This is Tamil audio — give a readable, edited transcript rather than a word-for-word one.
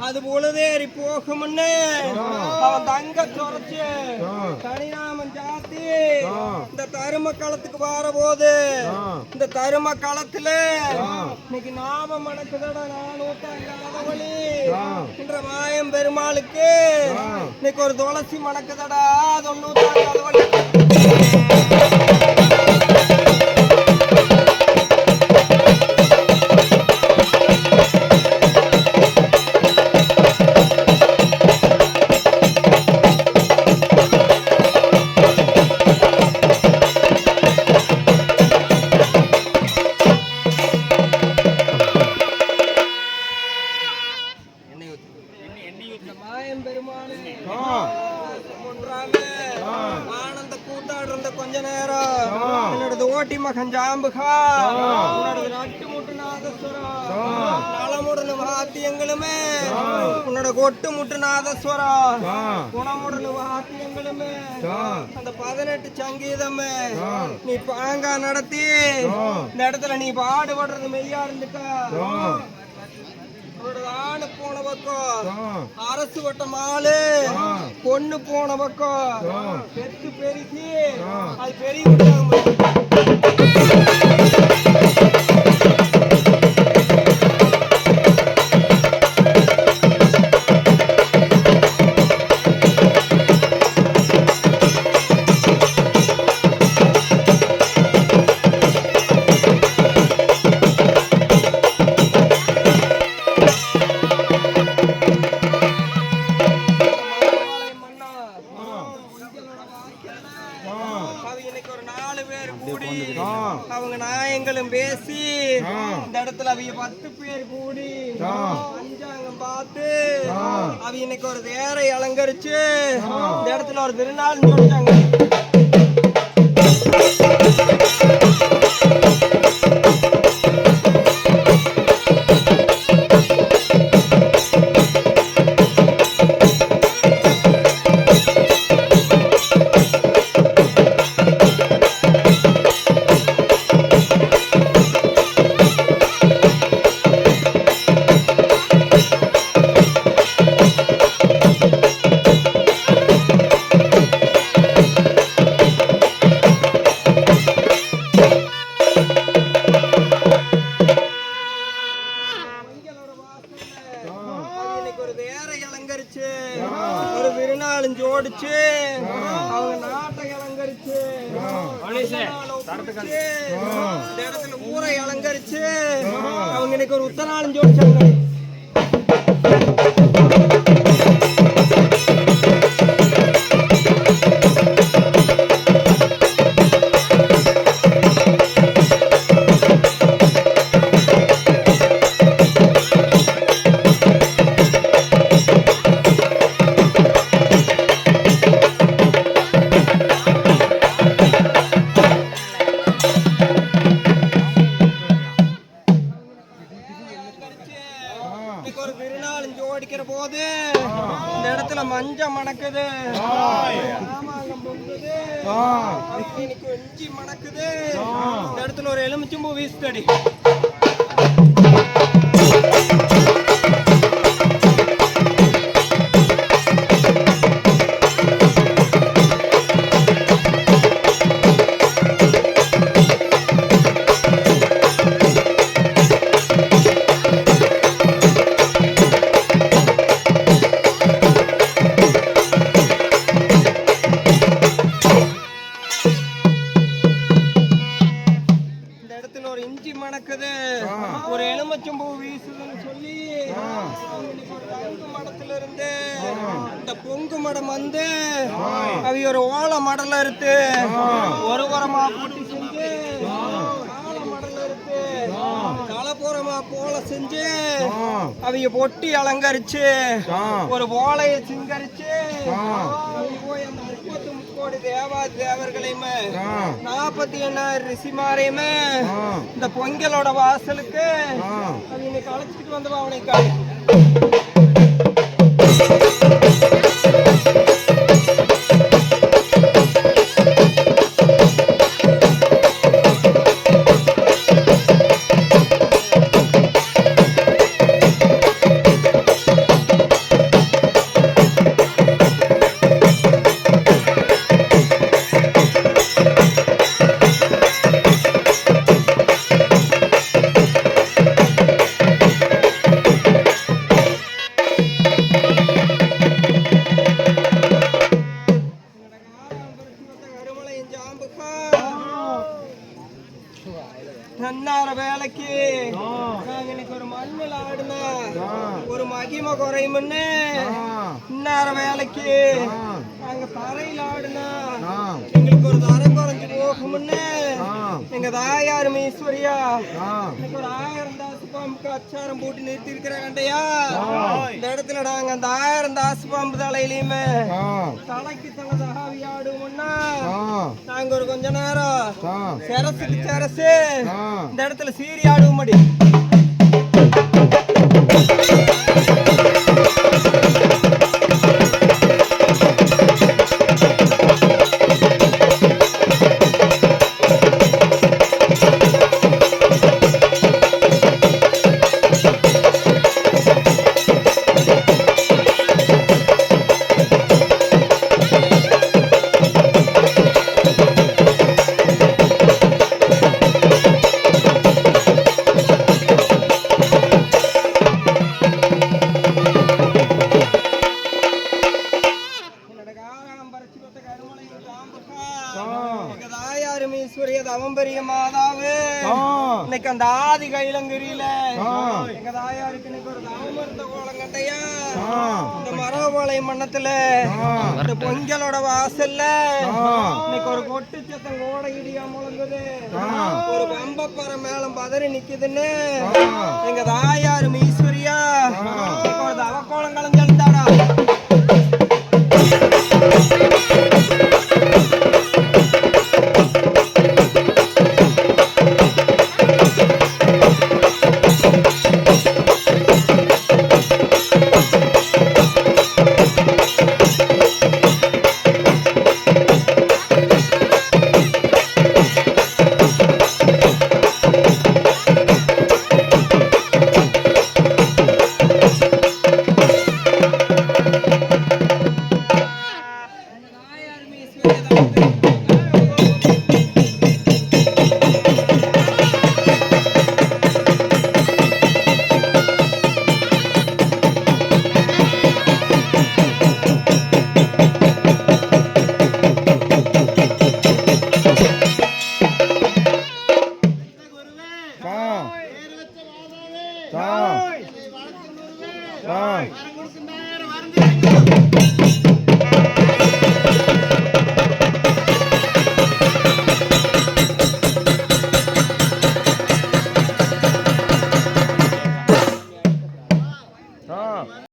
அது பொழுதேறி போகும்னு அவன் தங்க சொரச்சு தனிநாமம் ஜாத்தி இந்த தரும களத்துக்கு வர போது இந்த தரும களத்துல இன்னைக்கு நாமம் மணக்குதடா நானூத்தாங்காதவழி என்ற மாயம் பெருமாளுக்கு இன்னைக்கு ஒரு துளசி மணக்குதடா தொண்ணூத்தாங்காதவழி. ஆனந்த கூத்தாடு இருந்த கொஞ்ச நேரம் என்னோட ஓட்டி மகன் ஜாம்புகா உன்னோட நட்டு முட்டு நாதஸ்வரம் நலமுடனு வாத்தியங்களுமே உன்னோட கொட்டு முட்டு நாதஸ்வரம் குணமுடனு வாத்தியங்களுமே அந்த 18 சங்கீதமே நீ பாங்கா நடத்தி இந்த இடத்துல நீ பாடுபடுறது மெய்யா இருந்துக்கா. ஆணு போன பக்கம் அரசு வட்ட மாலு பொண்ணு போன பக்கம் பெத்து பெருக்கி அது பெரிய அவங்க நாயங்களும் பேசி இந்த இடத்துல அவங்க 10 பேர் கூடி பஞ்சாங்கம் பார்த்து அவங்க இன்னைக்கு ஒரு தேரை அலங்கரிச்சு இந்த இடத்துல ஒரு திருநாள் சொல்லிச்சாங்க. ஒரு திருநாளும் ஜோடிச்சு அவங்க நாட்டை அலங்கரிச்சு இந்த இடத்துல ஊரை அலங்கரிச்சு அவங்க இன்னைக்கு ஒரு உத்தநாளும் ஜோடிச்சாங்க. ஒரு திருநாள் ஜோடிக்கிற போது இந்த இடத்துல மஞ்ச மணக்குது, இஞ்சி மணக்குது, இந்த இடத்துல ஒரு எலுமிச்சம்பூ வீசுதடி. ஒரு எலுமிச்சம்பூ வீசுதுன்னு சொல்லி மடத்துல இருந்து இந்த பொங்கு மடம் வந்து அவை ஒரு ஓலை மடல இருக்கு ஒரு உரமா போட்டி செஞ்சு மடல இருக்கு தலப்புறமா போல செஞ்சு அவைய பொட்டி அலங்கரிச்சு ஒரு ஓலைய சிங்கரிச்சு போய் அந்த 30 கோடி தேவாதி தேவர்களையுமே 48,000 ரிஷிமாரையுமே இந்த பொங்கலோட வாசலுக்கு இன்னைக்கு அழைச்சிட்டு வந்து அவனைக்கா நன்னார வேலைக்கு நாங்க இன்னைக்கு ஒரு மண்ணில் ஆடுனா ஒரு மகிமை குறையும்னு இன்னார வேலைக்கு நாங்க தரையில் ஆடுனா எங்களுக்கு ஒரு தரம் குறைஞ்சு போகும்னு எங்க தாயார் ஈஸ்வரியா இன்னைக்கு ஒரு 1000 தாசு பாம்புக்கு அச்சாரம் போட்டு நிறுத்தி இருக்கிறாங்கண்டையா இந்த இடத்துல நாங்க அந்த 1000 தாசு பாம்பு தலையிலையுமே தலைக்கு தலை தகாவி ஆடுவோம்னா நாங்க ஒரு கொஞ்ச நேரம் செரசுக்கு செரசு இந்த இடத்துல சீரி ஆடுவோமடி அவம்பெரிய மாதாவு இன்னைக்கு அந்த ஆதி கைலங்கிரியில எங்க தாயாருக்கு இன்னைக்கு ஒரு தாமர்ந்த கோலங்கட்டையா இந்த மரபாளை மன்னத்துல இந்த பொங்கலோட வாசல்ல இன்னைக்கு ஒரு கொட்டு சத்தம் கோடை இடியா முழங்குது ஒரு பம்பப்பற மேலம் பதறி நிக்குதுன்னு எங்க தாயாரு ஈஸ்வரியா ஒரு தவக்கோலம் கலந்தாடா